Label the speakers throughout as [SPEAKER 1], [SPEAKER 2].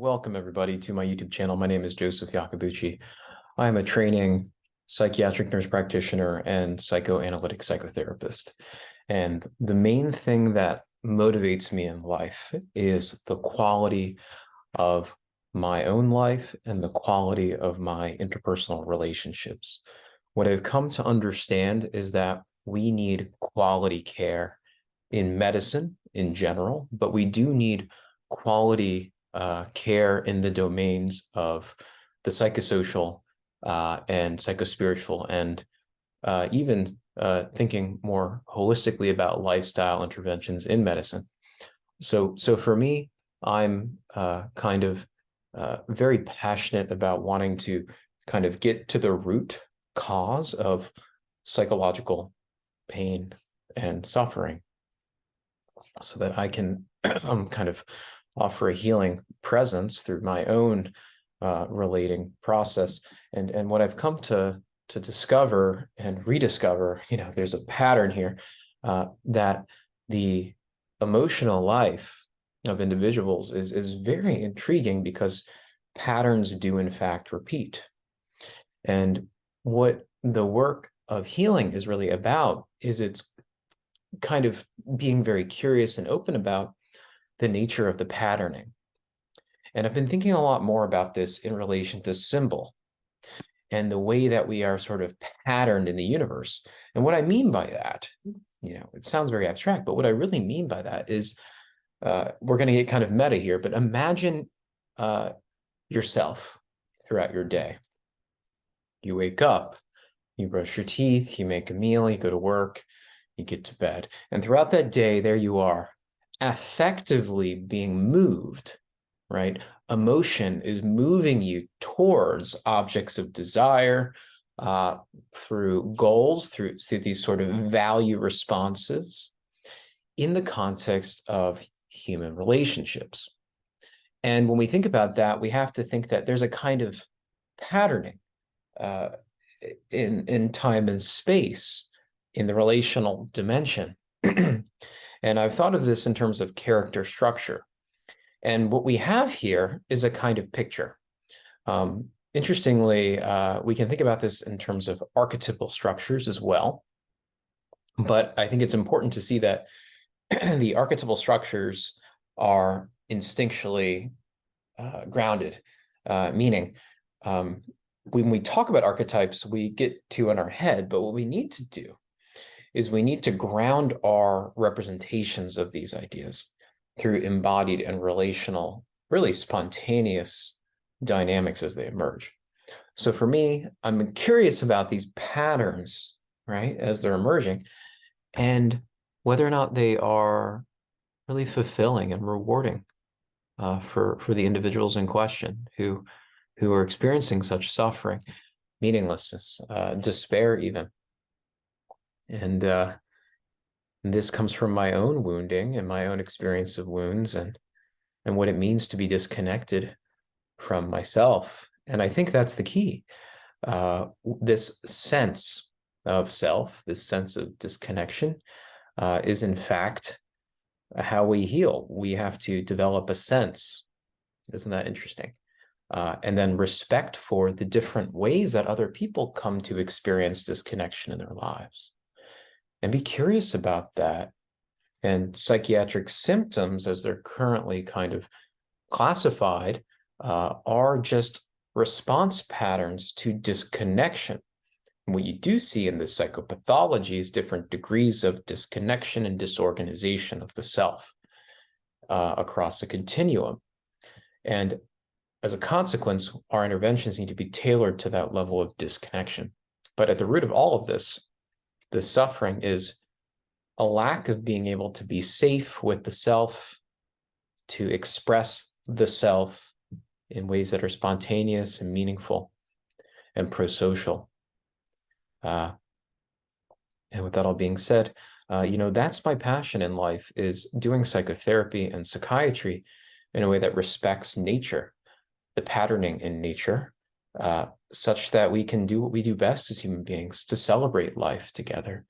[SPEAKER 1] Welcome, everybody, to my YouTube channel. My name is Joseph Yakabuchi. I am a training psychiatric nurse practitioner and psychoanalytic psychotherapist. And the main thing that motivates me in life is the quality of my own life and the quality of my interpersonal relationships. What I've come to understand is that we need quality care in medicine in general, but we do need quality care in the domains of the psychosocial and psychospiritual, and even thinking more holistically about lifestyle interventions in medicine. So for me, I'm very passionate about wanting to kind of get to the root cause of psychological pain and suffering so that I can kind of offer a healing presence through my own relating process. And what I've come to discover and rediscover, there's a pattern here that the emotional life of individuals is very intriguing because patterns do in fact repeat. And what the work of healing is really about is it's kind of being very curious and open about the nature of the patterning. And I've been thinking a lot more about this in relation to symbol and the way that we are sort of patterned in the universe. And what I mean by that, it sounds very abstract, but what I really mean by that is we're going to get kind of meta here, but imagine yourself throughout your day. You wake up, you brush your teeth, you make a meal, you go to work, you get to bed. And throughout that day, there you are, affectively being moved, right? Emotion is moving you towards objects of desire through goals, through these sort of value responses in the context of human relationships. And when we think about that, we have to think that there's a kind of patterning in time and space in the relational dimension. And I've thought of this in terms of character structure. And what we have here is a kind of picture. Interestingly, we can think about this in terms of archetypal structures as well. But I think it's important to see that the archetypal structures are instinctually grounded, meaning when we talk about archetypes, we get two in our head, but what we need to do is we need to ground our representations of these ideas through embodied and relational, really spontaneous dynamics as they emerge. So for me, I'm curious about these patterns, right, as they're emerging, and whether or not they are really fulfilling and rewarding for the individuals in question who are experiencing such suffering, meaninglessness, despair even. And this comes from my own wounding and my own experience of wounds and what it means to be disconnected from myself. And I think that's the key. This sense of self, this sense of disconnection, is in fact how we heal. We have to develop a sense. Isn't that interesting? And then respect for the different ways that other people come to experience disconnection in their lives. And be curious about that. And psychiatric symptoms, as they're currently kind of classified, are just response patterns to disconnection. And what you do see in the psychopathology is different degrees of disconnection and disorganization of the self across a continuum. And as a consequence, our interventions need to be tailored to that level of disconnection. But at the root of all of this, the suffering is a lack of being able to be safe with the self, to express the self in ways that are spontaneous and meaningful and pro-social. And with that all being said, that's my passion in life, is doing psychotherapy and psychiatry in a way that respects nature, the patterning in nature, such that we can do what we do best as human beings, to celebrate life together,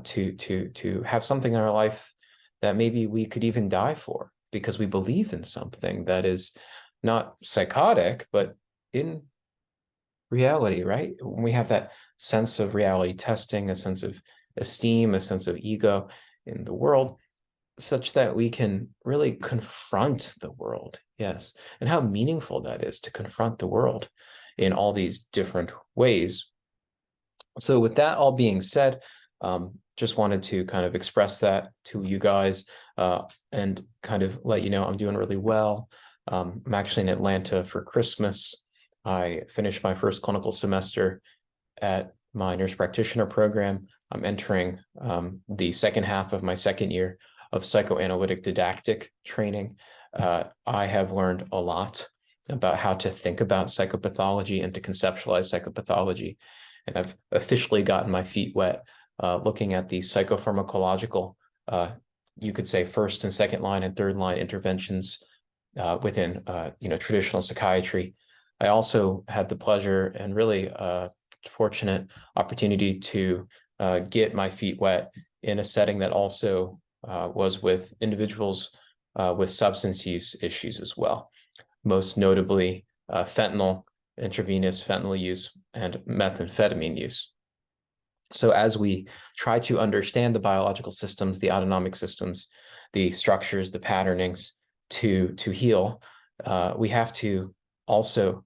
[SPEAKER 1] to have something in our life that maybe we could even die for, because we believe in something that is not psychotic, but in reality, right? When we have that sense of reality testing, a sense of esteem, a sense of ego in the world, such that we can really confront the world. Yes. And how meaningful that is to confront the world in all these different ways. So with that all being said, just wanted to kind of express that to you guys and kind of let you know I'm doing really well. I'm actually in Atlanta for Christmas. I finished my first clinical semester at my nurse practitioner program. I'm entering the second half of my second year of psychoanalytic didactic training. I have learned a lot about how to think about psychopathology and to conceptualize psychopathology. And I've officially gotten my feet wet looking at the psychopharmacological, you could say first and second line and third line interventions within traditional psychiatry. I also had the pleasure and really fortunate opportunity to get my feet wet in a setting that also was with individuals with substance use issues as well, most notably fentanyl, intravenous fentanyl use, and methamphetamine use. So as we try to understand the biological systems, the autonomic systems, the structures, the patternings to heal, we have to also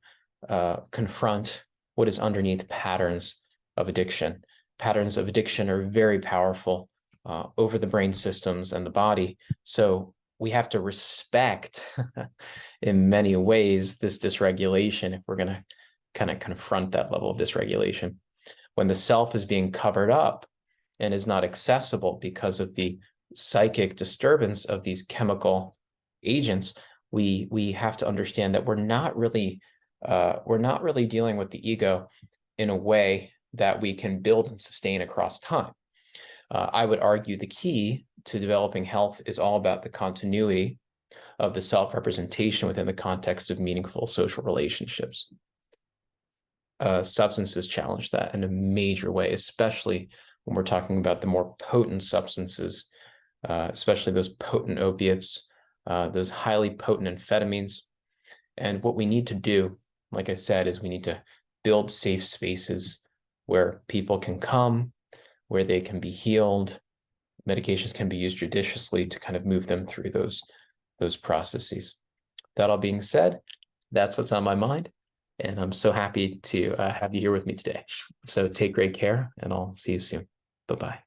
[SPEAKER 1] confront what is underneath patterns of addiction. Patterns of addiction are very powerful over the brain systems and the body. So we have to respect in many ways this dysregulation if we're going to kind of confront that level of dysregulation. When the self is being covered up and is not accessible because of the psychic disturbance of these chemical agents, we have to understand that we're not really dealing with the ego in a way that we can build and sustain across time. I would argue the key to developing health is all about the continuity of the self-representation within the context of meaningful social relationships. Substances challenge that in a major way, especially when we're talking about the more potent substances, especially those potent opiates, those highly potent amphetamines. And what we need to do, like I said, is we need to build safe spaces where people can come, where they can be healed. Medications can be used judiciously to kind of move them through those processes. That all being said, that's what's on my mind. And I'm so happy to have you here with me today. So take great care, and I'll see you soon. Bye-bye.